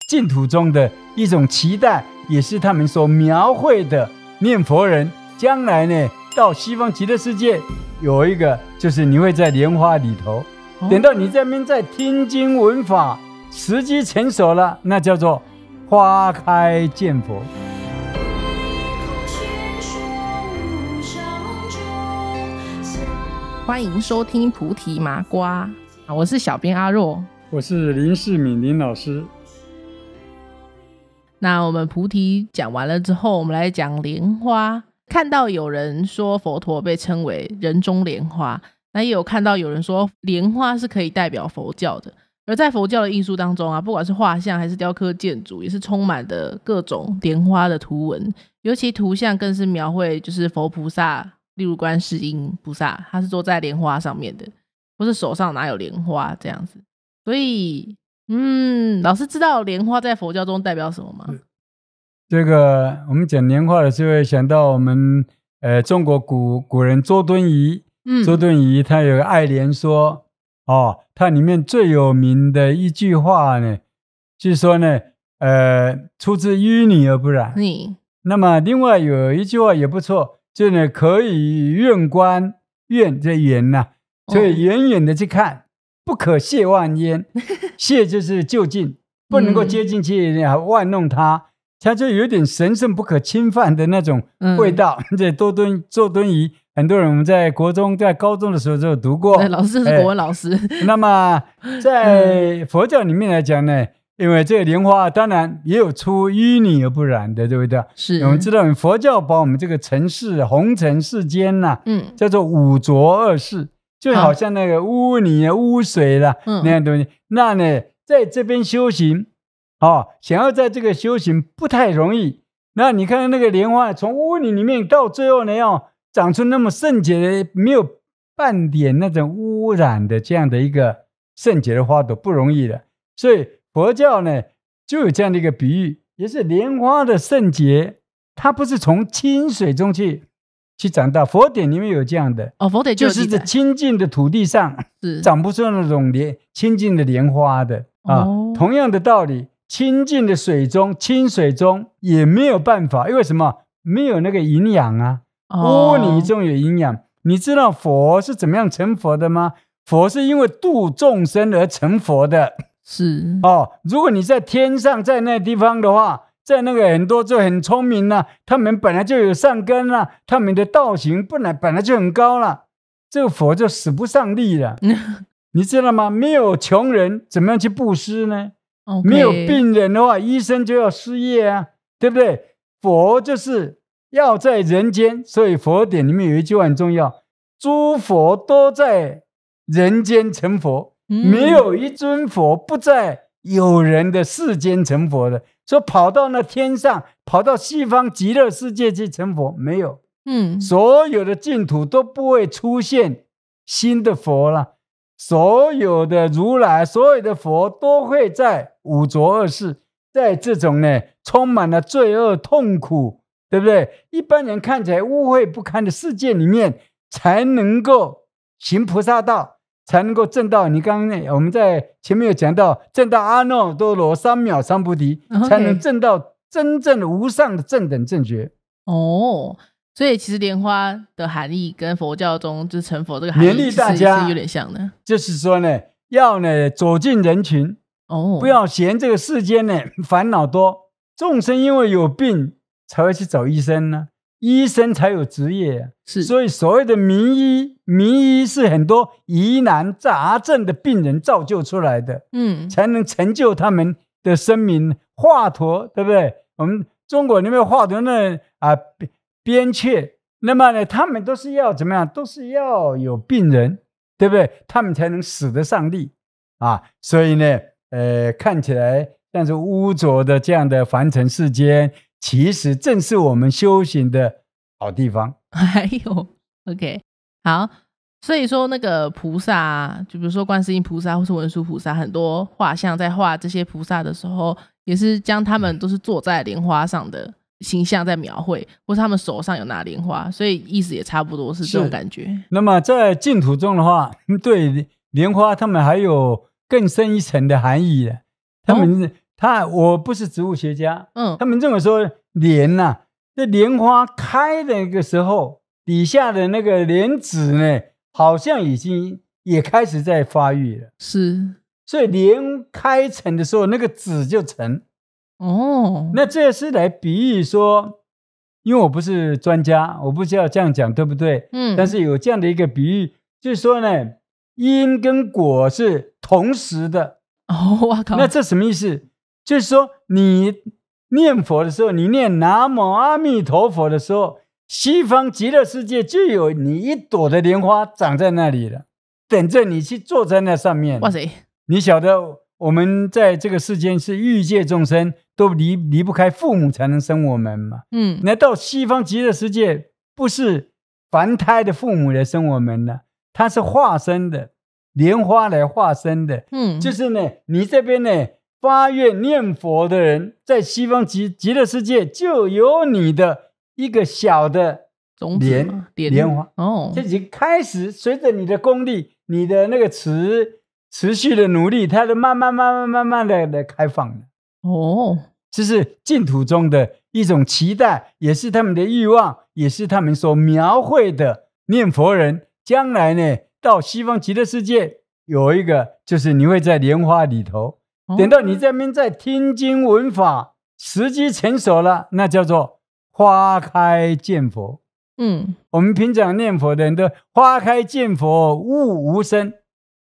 净土中的一种期待，也是他们所描绘的念佛人将来呢到西方极乐世界有一个，就是你会在莲花里头，等到你这边在听经闻法，时机成熟了，那叫做花开见佛。欢迎收听菩提麻瓜，我是小编阿若，我是林世敏林老师。那我们菩提讲完了之后，我们来讲莲花。看到有人说佛陀被称为人中莲花，那也有看到有人说莲花是可以代表佛教的。而在佛教的艺术当中啊，不管是画像还是雕刻建筑，也是充满的各种莲花的图文，尤其图像更是描绘就是佛菩萨，例如观世音菩萨，他是坐在莲花上面的，或是手上拿有莲花这样子。所以老师知道莲花在佛教中代表什么吗？这个我们讲莲花的时候会想到我们中国古人周敦颐，周敦颐他有个爱莲说它里面最有名的一句话呢，就是说呢出自淤泥而不染。那么另外有一句话也不错，就呢可以远观，远这远呐，所以远远的去看，不可亵玩焉。亵就是就近，不能够接近去玩弄它，它就有点神圣不可侵犯的那种味道。这周敦颐，很多人我们在国中在高中的时候就有读过，老师是国文老师。那么在佛教里面来讲呢，因为这个莲花当然也有出淤泥而不染的，对不对？是。我们知道佛教把我们这个尘世红尘世间叫做五浊恶世，就好像那个污泥污水啦，那样东西。那呢在这边修行想要在这个修行不太容易。那你看那个莲花从污泥里面到最后呢要长出那么圣洁的，没有半点那种污染的这样的一个圣洁的花朵，不容易的。所以佛教呢就有这样的一个比喻，也是莲花的圣洁，它不是从清水中去长大。佛典里面有这样的佛典就是在清净的土地上长不出那种清净的莲花的同样的道理，清净的水中清水中也没有办法，因为什么？没有那个营养啊。污泥中有营养。你知道佛是怎么样成佛的吗？佛是因为度众生而成佛的。是如果你在天上，在那地方的话，在那个很多就很聪明他们本来就有善根他们的道行本来就很高了，这个佛就使不上力了。你知道吗？没有穷人怎么样去布施呢？没有病人的话，医生就要失业啊，对不对？佛就是要在人间，所以佛典里面有一句话很重要，诸佛都在人间成佛，没有一尊佛不在有人的世间成佛的。说跑到那天上，跑到西方极乐世界去成佛，没有。所有的净土都不会出现新的佛了，所有的如来，所有的佛都会在五浊恶世，在这种呢充满了罪恶痛苦，对不对？一般人看起来污秽不堪的世界里面，才能够行菩萨道，才能够证到你刚刚我们在前面有讲到，证到阿耨多罗三藐三菩提，才能证到真正的无上的正等正觉。所以其实莲花的含义跟佛教中就是成佛这个含义勉励大家是有点像的。就是说呢，要呢走进人群，不要嫌这个世间呢烦恼多。众生因为有病才会去找医生呢，医生才有职业所以所谓的名医是很多疑难杂症的病人造就出来的，才能成就他们的生命。华佗，对不对？我们中国里面华佗那边阙，那么呢他们都是要怎么样？都是要有病人，对不对？他们才能使得上力所以呢看起来像是污浊的这样的凡尘世间，其实正是我们修行的好地方。还有 OK 好，所以说那个菩萨就比如说观世音菩萨或是文殊菩萨，很多画像在画这些菩萨的时候，也是将他们都是坐在莲花上的形象在描绘，或是他们手上有拿莲花，所以意思也差不多是这种感觉。那么在净土中的话，对莲花他们还有更深一层的含义他们我不是植物学家，嗯，他们认为说莲呐，这莲花开的那个时候，底下的那个莲子呢，好像已经也开始在发育了。是所以莲开成的时候，那个籽就成。哦，那这是来比喻说，因为我不是专家，我不知道这样讲对不对？但是有这样的一个比喻，就是说呢，因跟果是同时的。哦，哇靠，那这什么意思？就是说你念佛的时候，你念南无阿弥陀佛的时候，西方极乐世界就有你一朵的莲花长在那里了，等着你去坐在那上面。哇塞，你晓得我们在这个世间是欲界众生，都离不开父母才能生我们嘛。那到西方极乐世界，不是凡胎的父母来生我们了，它是化身的莲花来化身的。就是呢，你这边呢发愿念佛的人，在西方极乐世界就有你的一个小的莲花哦，这已经开始随着你的功力，你的那个持续的努力，它就慢慢的开放了。哦，这是净土中的一种期待，也是他们的欲望，也是他们所描绘的念佛人将来呢到西方极乐世界有一个，就是你会在莲花里头。等到你这边在听经闻法，时机成熟了，那叫做花开见佛。我们平常念佛的人都花开见佛，悟无声。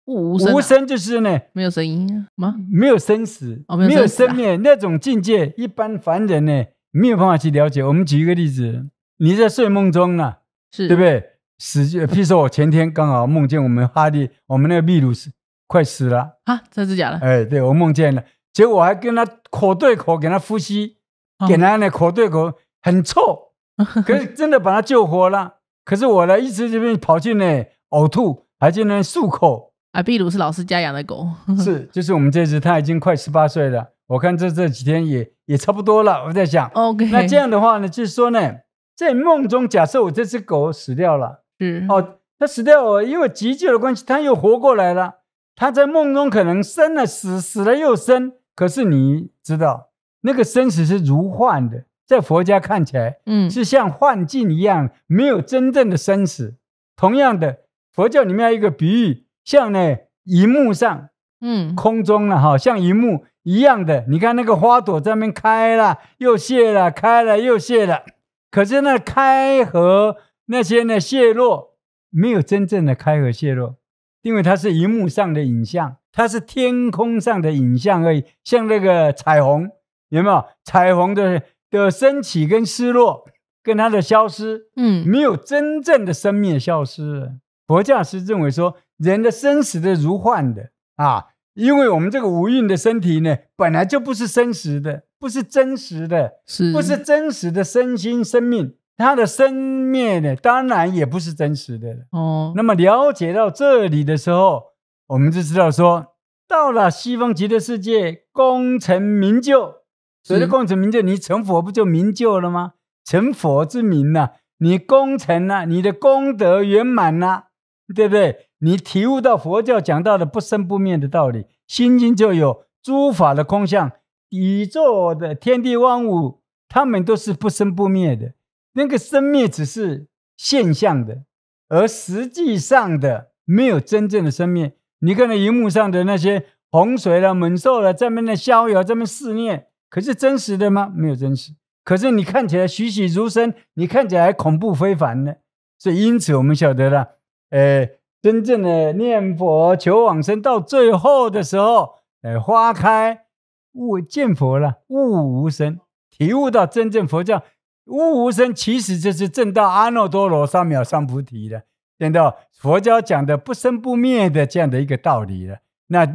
无声就是呢，没有声音吗？没有生死，没有生灭，那种境界，一般凡人呢没有办法去了解。我们举一个例子，你在睡梦中呢，对不对？譬如说我前天刚好梦见我们那个秘鲁快死了啊，真是假的？哎，对，我梦见了，结果我还跟他口对口给他呼吸，给他呢口对口，很臭，可是真的把他救活了。可是我呢一直这边跑去呢呕吐，还去那漱口。秘鲁是老师家养的狗，是，就是我们这只，它已经快18岁了。我看这几天也差不多了。我在想 ，OK， 那这样的话呢，就是说呢，在梦中，假设我这只狗死掉了，它死掉了，因为急救的关系，它又活过来了。它在梦中可能生了死，死了又生。可是你知道，那个生死是如幻的，在佛家看起来，是像幻境一样，没有真正的生死。同样的，佛教里面有一个比喻。像呢，荧幕上，空中了像荧幕一样的。你看那个花朵在那边开了又谢了，开了又谢了。可是那开合那些呢谢落，没有真正的开合谢落，因为它是荧幕上的影像，它是天空上的影像而已。像那个彩虹，有没有彩虹的升起跟失落，跟它的消失，没有真正的生灭消失。佛教是认为说，人的生死的如幻的因为我们这个五蕴的身体呢，本来就不是生死的，不是真实的，不是真实的身心生命，它的生灭呢，当然也不是真实的了。那么了解到这里的时候，我们就知道说，到了西方极乐世界，功成名就。所谓的功成名就，你成佛不就名就了吗？成佛之名你功成了，你的功德圆满了。对不对？你体悟到佛教讲到的不生不灭的道理，心经就有诸法的空相，宇宙的天地万物，它们都是不生不灭的。那个生灭只是现象的，而实际上的没有真正的生灭。你看那荧幕上的那些洪水了、猛兽了，在那边逍遥，在那边肆虐，可是真实的吗？没有真实。可是你看起来栩栩如生，你看起来恐怖非凡的。所以因此我们晓得了。真正的念佛求往生到最后的时候，花开见佛了，悟无生，体悟到真正佛教悟无生，其实就是证到阿耨多罗三藐三菩提了，见到佛教讲的不生不灭的这样的一个道理了。那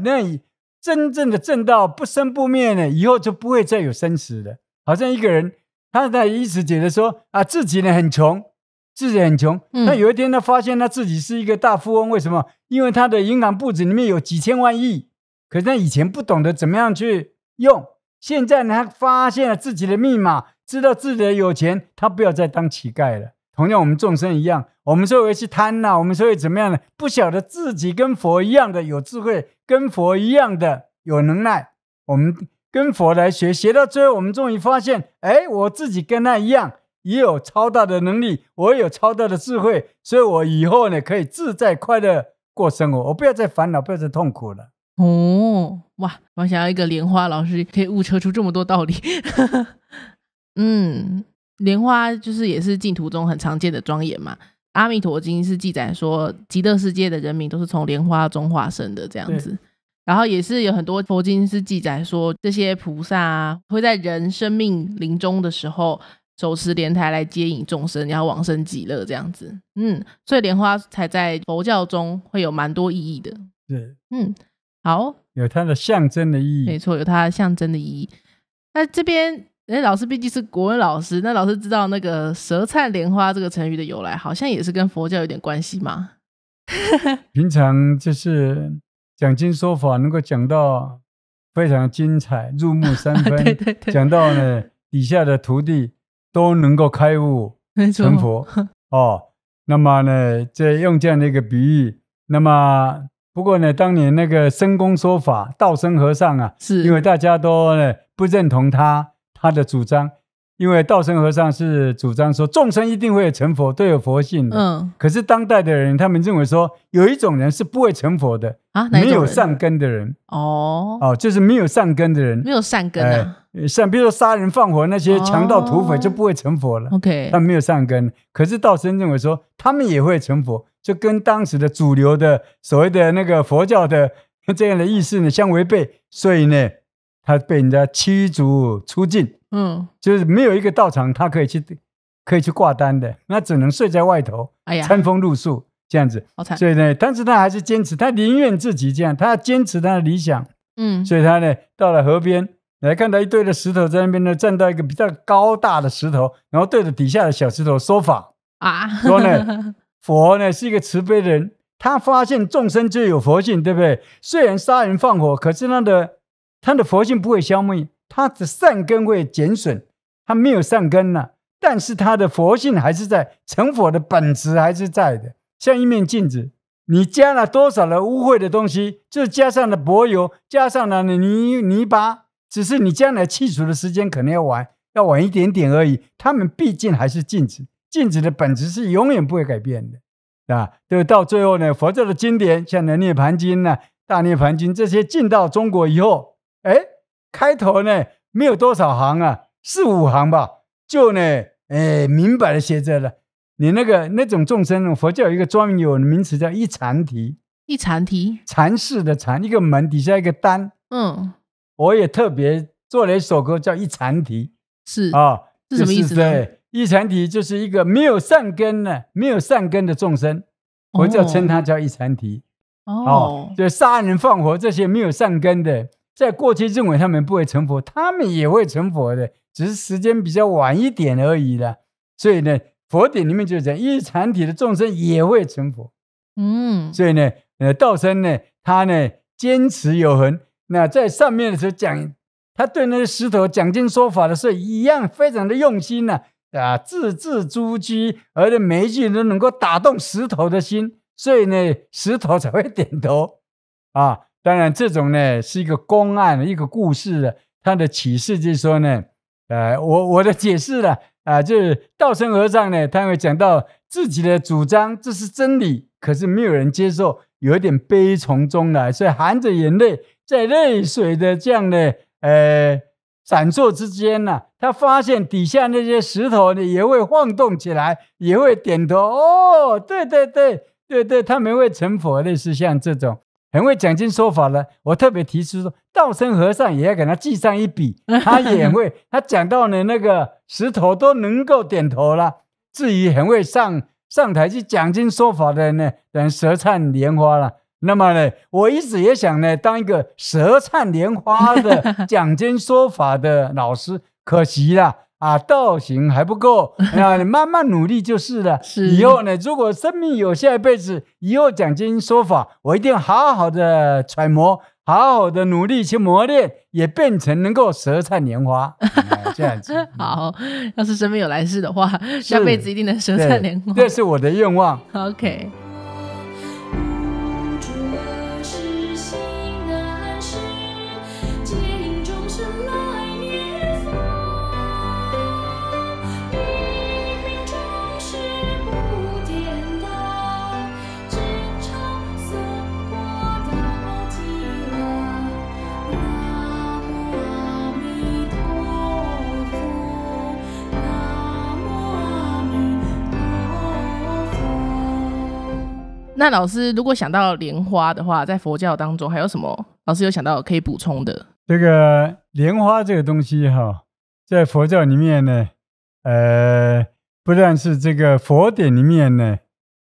真正的证到不生不灭呢，以后就不会再有生死了。好像一个人他在一直觉得说自己呢很穷。自己很穷，他有一天他发现他自己是一个大富翁，为什么？因为他的银行簿子里面有几千万亿，可是他以前不懂得怎么样去用，现在呢他发现了自己的密码，知道自己的有钱，他不要再当乞丐了。同样我们众生一样，我们说会去贪我们说会怎么样呢？不晓得自己跟佛一样的有智慧，跟佛一样的有能耐，我们跟佛来学，学到最后我们终于发现，我自己跟他一样，也有超大的能力，我也有超大的智慧，所以我以后呢可以自在快乐过生活，我不要再烦恼，不要再痛苦了。哇，我想要一个莲花老师可以悟彻出这么多道理。莲花就是也是净土中很常见的庄严嘛。阿弥陀经是记载说极乐世界的人民都是从莲花中化生的这样子，然后也是有很多佛经是记载说这些菩萨啊会在人生命临终的时候手持莲台来接引众生，然后往生极乐这样子。所以莲花才在佛教中会有蛮多意义的。对，好，有它的象征的意义。没错，有它的象征的意义。那这边老师毕竟是国文老师，那老师知道那个舌灿莲花这个成语的由来，好像也是跟佛教有点关系吗？平常就是讲经说法能够讲到非常精彩，入木三分。对，讲到呢底下的徒弟都能够开悟成佛。那么呢再用这样的一个比喻，那么不过呢当年那个僧公说法，道生和尚啊，是因为大家都呢不认同他的主张，因为道生和尚是主张说众生一定会成佛，都有佛性的。可是当代的人他们认为说有一种人是不会成佛的啊，没有善根的人。就是没有善根的人，没有善根啊。像比如说杀人放火那些强盗土匪就不会成佛了。他们没有善根，可是道生认为说他们也会成佛，就跟当时的主流的所谓的那个佛教的这样的意思呢相违背，所以呢他被人家驱逐出境。就是没有一个道场他可以去挂单的，那只能睡在外头，餐风露宿这样子。所以呢但是他还是坚持，他宁愿自己这样，他要坚持他的理想。所以他呢到了河边来，看到一堆的石头在那边呢，站到一个比较高大的石头，然后对着底下的小石头说法说呢佛呢是一个慈悲的人，他发现众生就有佛性，对不对？虽然杀人放火，可是他的佛性不会消灭，他的善根会减损，他没有善根但是他的佛性还是在，成佛的本质还是在的。像一面镜子，你加了多少的污秽的东西，就是加上了柏油，加上了泥巴，只是你将来去除的时间可能要晚一点点而已，他们毕竟还是镜子，镜子的本质是永远不会改变的就到最后呢，佛教的经典像《涅盘经》大涅盘经这些进到中国以后，开头呢没有多少行4-5行吧，就呢明白的写着了。你那种众生，佛教有一个专门有的名词叫一禅提。一禅提，禅室的禅，一个门底下一个单。我也特别做了一首歌叫一禅提。是什么意思呢？对，一禅提就是一个没有善根的众生，佛教称它叫一禅提。就杀人放火这些没有善根的，在过去认为他们不会成佛，他们也会成佛的，只是时间比较晚一点而已了。所以呢佛典里面就讲一禅体的众生也会成佛。所以呢道生呢他呢坚持有恒，那在上面的时候讲，他对那些石头讲经说法的时候一样非常的用心字字珠玑，而且每一句都能够打动石头的心，所以呢石头才会点头当然这种呢是一个公案，一个故事它的启示就是说呢我的解释了就是道生和尚呢他会讲到自己的主张，这是真理，可是没有人接受，有一点悲从中来，所以含着眼泪，在泪水的这样的闪烁之间他发现底下那些石头呢也会晃动起来，也会点头。对，他们会成佛，类似像这种很会讲经说法了。我特别提出说，道生和尚也要给他记上一笔，他也会，他讲到呢那个石头都能够点头了。至于很会上台去讲经说法的人呢，等舌灿莲花了。那么呢，我一直也想呢当一个舌灿莲花的讲经说法的老师，可惜啦道行还不够，你慢慢努力就是了。以后呢，如果生命有下一辈子，以后讲经说法，我一定好好的揣摩，好好的努力去磨练，也变成能够舌灿莲花这样子。好，要是生命有来世的话，下辈子一定能舌灿莲花，这是我的愿望。OK。接引众生来那老师如果想到莲花的话，在佛教当中还有什么老师有想到可以补充的？这个莲花这个东西在佛教里面呢，不但是这个佛典里面呢，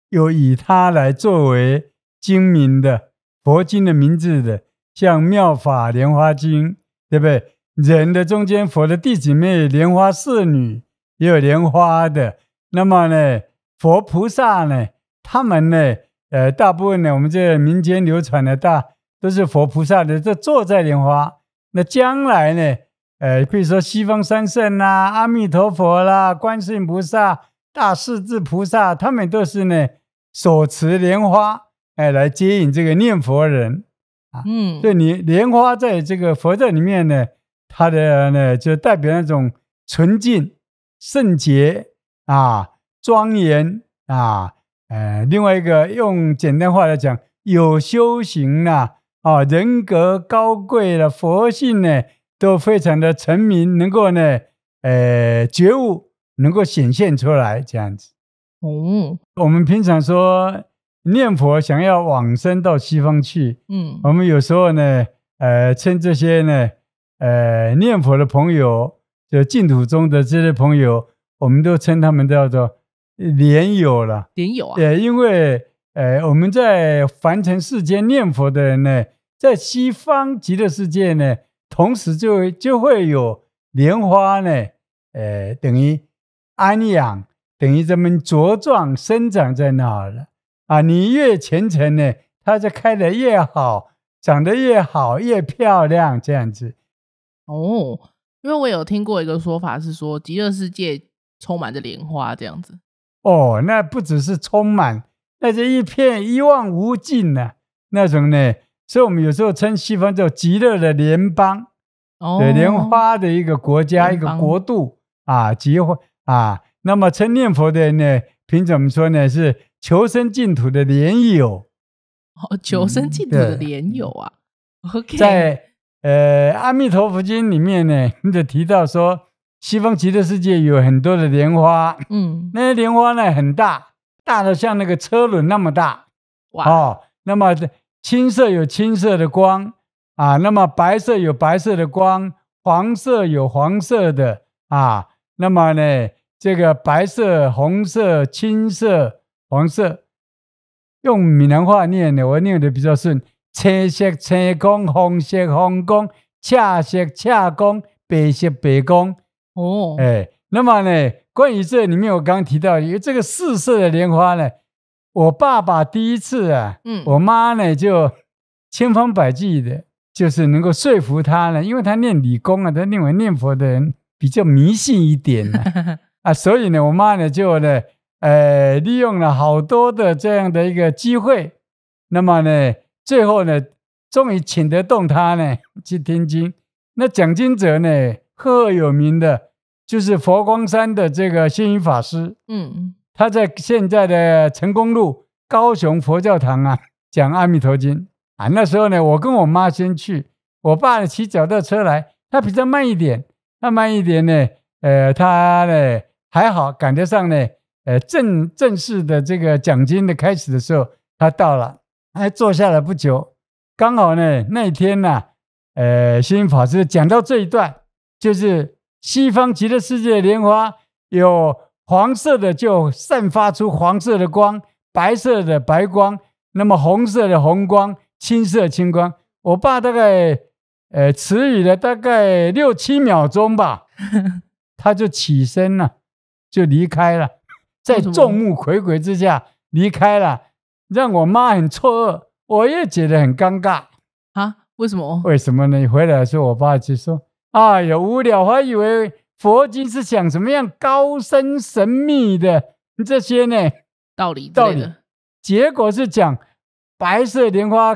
有以它来作为经名的佛经的名字的，像《妙法莲花经》，对不对？人的中间，佛的弟子里面有莲花侍女，也有莲花的。那么呢，佛菩萨呢，他们呢，大部分呢，我们这民间流传的都是佛菩萨的，这坐在莲花。那将来呢，比如说西方三圣啦、阿弥陀佛啦、观世音菩萨、大势至菩萨，他们都是呢手持莲花，来接引这个念佛人啊。所以你莲花在这个佛教里面呢，它的呢就代表那种纯净、圣洁啊、庄严啊。另外一个用简单话来讲，有修行啦。人格高贵的佛性呢，都非常的澄明，能够呢，觉悟，能够显现出来，这样子。我们平常说念佛想要往生到西方去，我们有时候呢，称这些呢，念佛的朋友，就净土中的这些朋友，我们都称他们叫做莲友了。莲友啊？对，因为我们在凡尘世间念佛的人呢，在西方极乐世界呢，同时就会有莲花呢，等于安养，等于这么茁壮生长在那儿了啊。你越虔诚呢，它就开得越好，长得越好，越漂亮，这样子。因为我有听过一个说法是说，极乐世界充满着莲花这样子。那不只是充满，那是一片一望无尽的那种呢。所以我们有时候称西方叫极乐的莲邦，对，莲花的一个国家，一个国度啊，极花啊。那么称念佛的人呢，凭怎么说呢？是求生净土的莲友。求生净土的莲友啊。OK， 在阿弥陀佛经里面呢，就提到说，西方极乐世界有很多的莲花，那些莲花呢很大，大的像那个车轮那么大。哇！那么青色有青色的光啊，那么白色有白色的光，黄色有黄色的啊，那么呢，这个白色、红色、青色、黄色，用闽南话念的，我念的比较顺。青色青光，红色红光，赤色赤光，白色白光。那么呢，关于这里面我刚刚提到有这个四色的莲花呢，我爸爸第一次我妈呢就千方百计的，就是能够说服他呢，因为他念理工他认为念佛的人比较迷信一点所以呢，我妈呢就呢，利用了好多的这样的一个机会，那么呢，最后呢，终于请得动他呢去听经。那讲经者呢，赫赫有名的，就是佛光山的这个星云法师。他在现在的成功路高雄佛教堂讲阿弥陀经那时候呢，我跟我妈先去，我爸呢骑脚踏车来，他比较慢一点，呢，他呢还好赶得上呢，正式的这个讲经的开始的时候，他到了，还坐下来不久，刚好呢那一天呢，星云法师讲到这一段，就是西方极乐世界的莲花有黄色的就散发出黄色的光，白色的白光，那么红色的红光，青色青光。我爸大概迟疑了大概6、7秒钟吧，他就起身了，就离开了，在众目睽睽之下离开了，让我妈很错愕，我也觉得很尴尬为什么？为什么呢？回来的时候，我爸就说：“哎呀，无聊，我还以为佛经是讲什么样高深神秘的这些呢道理，结果是讲白色莲花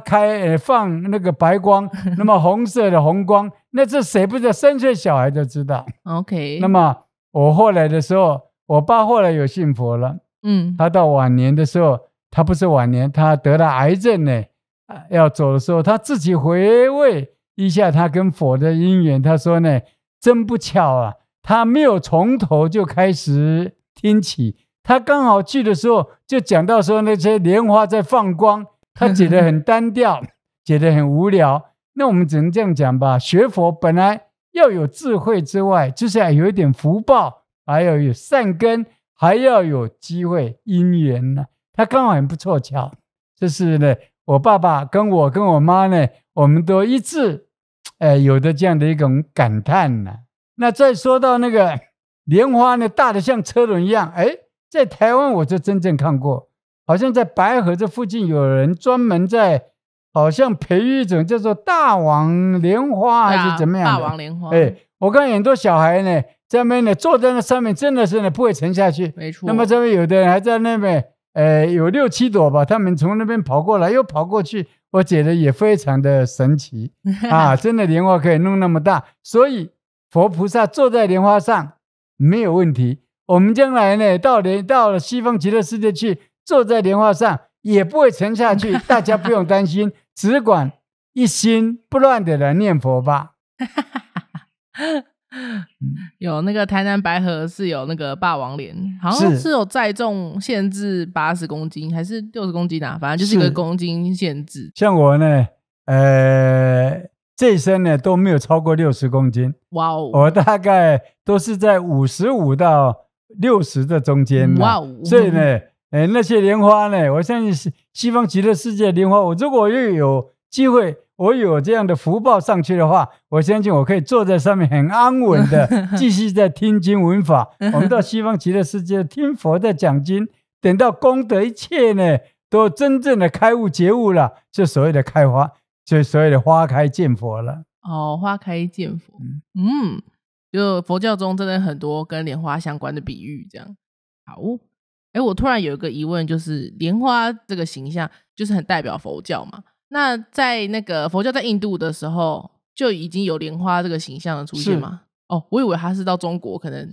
放那个白光，那么红色的红光，那这谁不知道？3岁小孩都知道。OK， 那么我后来的时候，我爸后来有信佛了。他到晚年的时候，他不是晚年，他得了癌症呢。要走的时候，他自己回味一下他跟佛的因缘。他说呢，真不巧他没有从头就开始听起，他刚好去的时候就讲到说那些莲花在放光，他觉得很单调，觉得很无聊。那我们只能这样讲吧，学佛本来要有智慧之外，就是要有一点福报，还要有善根，还要有机会因缘呢。他刚好很不凑巧，就是呢，我爸爸跟我妈呢，我们都一致，有的这样的一种感叹呢。那再说到那个莲花呢，大的像车轮一样，在台湾我就真正看过，好像在白河这附近有人专门在，好像培育一种叫做大王莲花还是怎么样的？大王莲花。我看很多小孩呢，在那边呢坐在那上面，真的是呢不会沉下去。没错。那么这边有的人还在那边，有6、7朵吧，他们从那边跑过来又跑过去，我觉得也非常的神奇啊！真的莲花可以弄那么大，所以佛菩萨坐在莲花上没有问题。我们将来呢到了西方极乐世界去，坐在莲花上也不会沉下去，大家不用担心，只管一心不乱的来念佛吧。有那个台南白河是有那个霸王莲，好像是有载重限制80公斤还是60公斤啊，反正就是一个公斤限制。像我呢这一生呢都没有超过60公斤。哇哦！我大概都是在55到60的中间。哇哦！所以呢那些莲花呢，我相信西方极乐世界的莲花，如果又有机会，我有这样的福报上去的话，我相信我可以坐在上面很安稳的继续在听经闻法。我们到西方极乐世界听佛在讲经，等到功德一切呢都真正的开悟觉悟了，就所谓的开花，就所谓的花开见佛了。花开见佛。就佛教中真的很多跟莲花相关的比喻这样。好，我突然有一个疑问，就是莲花这个形象就是很代表佛教嘛，那在那个佛教在印度的时候就已经有莲花这个形象的出现吗？我以为它是到中国可能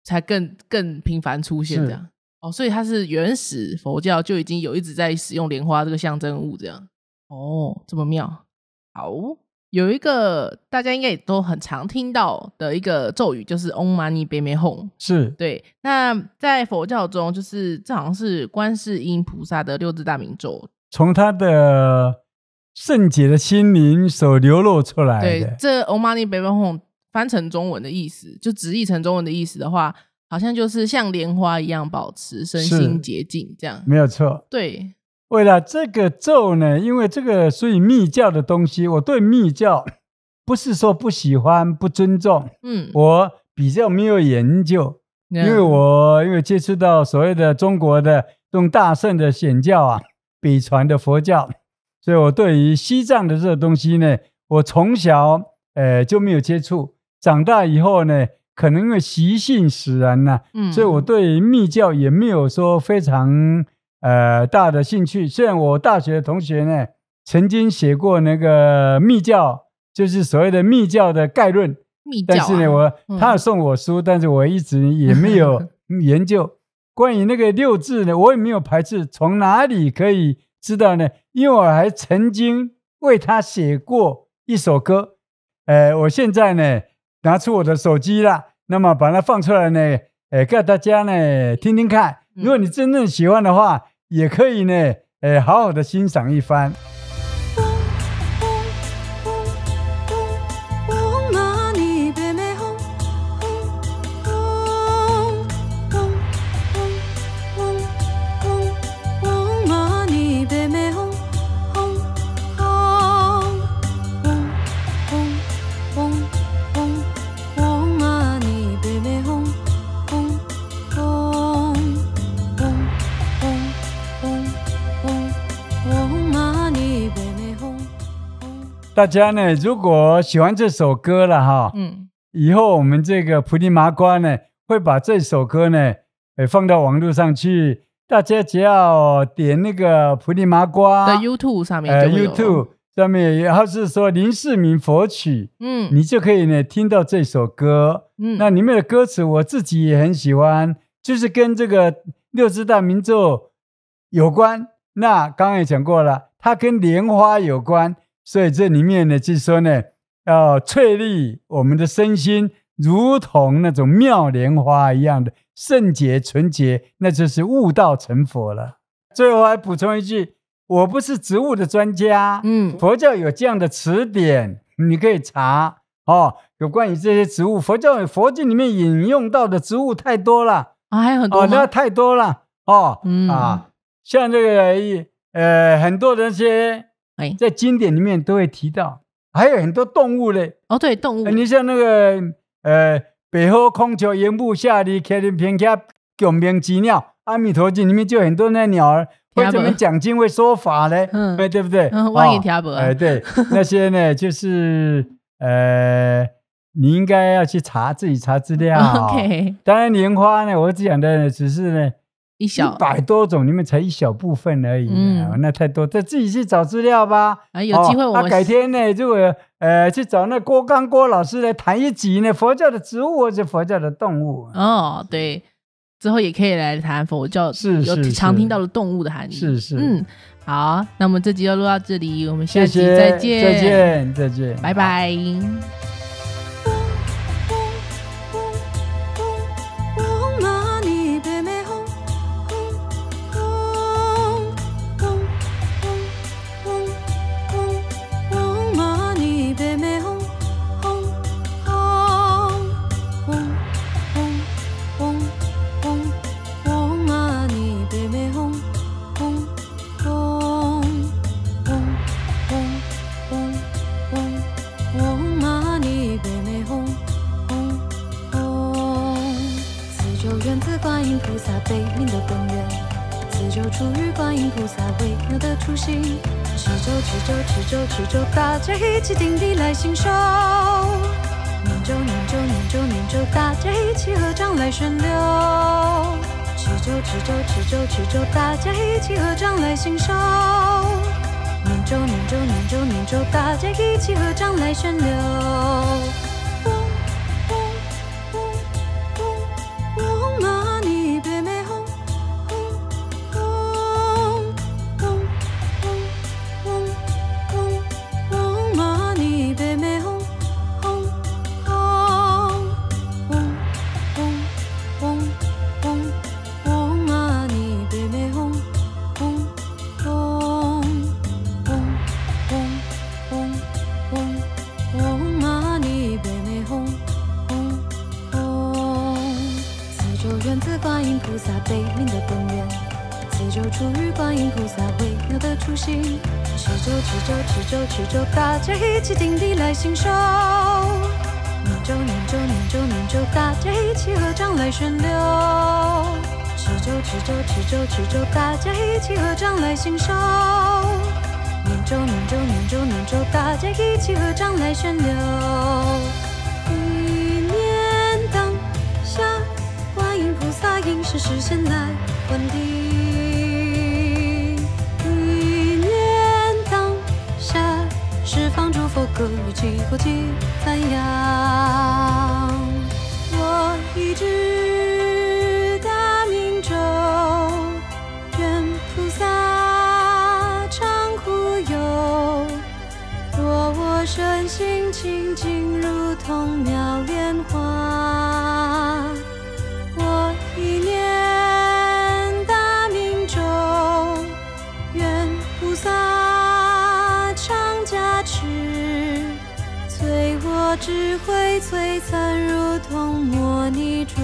才更频繁出现这样。所以它是原始佛教就已经有一直在使用莲花这个象征物这样。这么妙。好，有一个大家应该也都很常听到的一个咒语，就是 Om Mani Padme Hum。是，对。那在佛教中，就是这好像是观世音菩萨的6字大明咒，从他的圣洁的心灵所流露出来的。对，这 Om Mani Padme Hum 翻成中文的意思，就直译成中文的意思的话，好像就是像莲花一样保持身心洁净这样。没有错。对。为了这个咒呢，因为这个属于密教的东西，我对密教不是说不喜欢不尊重，我比较没有研究，因为接触到所谓的中国的这种大乘的显教啊，北传的佛教，所以我对于西藏的这个东西呢，我从小就没有接触，长大以后呢，可能因为习性使然呢，所以我对密教也没有说非常大的兴趣。虽然我大学的同学呢曾经写过那个密教，就是所谓的密教的概论，但是呢他送我书，但是我一直也没有研究。关于那个6字呢，我也没有排斥。从哪里可以知道呢？因为我还曾经为他写过一首歌，我现在呢拿出我的手机了，那么把它放出来呢，给大家呢听听看。如果你真正喜欢的话，也可以呢，好好的欣赏一番。大家呢，如果喜欢这首歌了哈，以后我们这个菩提麻瓜呢，会把这首歌呢，放到网络上去。大家只要点那个菩提麻瓜的 YouTube 上面就会有，YouTube 上面，然后是说林世明佛曲，你就可以呢听到这首歌。那里面的歌词我自己也很喜欢，就是跟这个6字大明咒有关。那刚刚也讲过了，它跟莲花有关。所以这里面呢，就是说呢，要淬砺我们的身心，如同那种妙莲花一样的圣洁纯洁，那就是悟道成佛了。最后还补充一句，我不是植物的专家，佛教有这样的词典，你可以查有关于这些植物，佛经里面引用到的植物太多了还有很多那太多了像这个很多的那些在经典里面都会提到，还有很多动物嘞。对，动物，你像那个北方空求言部下里开林偏下拱鸣鸡鸟，阿弥陀经里面就有很多那鸟儿会这么讲经会说法嘞，对不对？万言听不对，那些呢就是你应该要去自己查资料。OK， 当然莲花呢，我讲的只是呢100多种里面才一小部分而已，那太多，再自己去找资料吧。有机会我们改天呢，如果去找那郭刚郭老师来谈一集呢，佛教的植物或者佛教的动物。对，之后也可以来谈佛教有常听到的动物的含义。是，好，那我们这集就录到这里，我们下集再见，再见，拜拜。持咒，大家一起顶礼来信手。念咒，念咒，念咒，念咒，大家一起合掌来宣流。持咒，持咒，持咒，持咒，大家一起合掌来信手。念咒，念咒，念咒，念咒，大家一起合掌来宣流。持咒，大家一起顶礼来信手。念咒，念咒，念咒，念咒，大家一起合掌来宣流。持咒，持咒，持咒，持咒，大家一起合掌来信手。念咒，念咒，念咒，念咒，大家一起合掌来宣流。一念当下，观音菩萨应是视线来还地。十方诸佛各于其国际赞扬。我一指大明咒，愿菩萨常护佑。若我身心清净，如同妙莲花。我一念大明咒，愿菩萨加持，催我智慧璀璨，如同摩尼珠。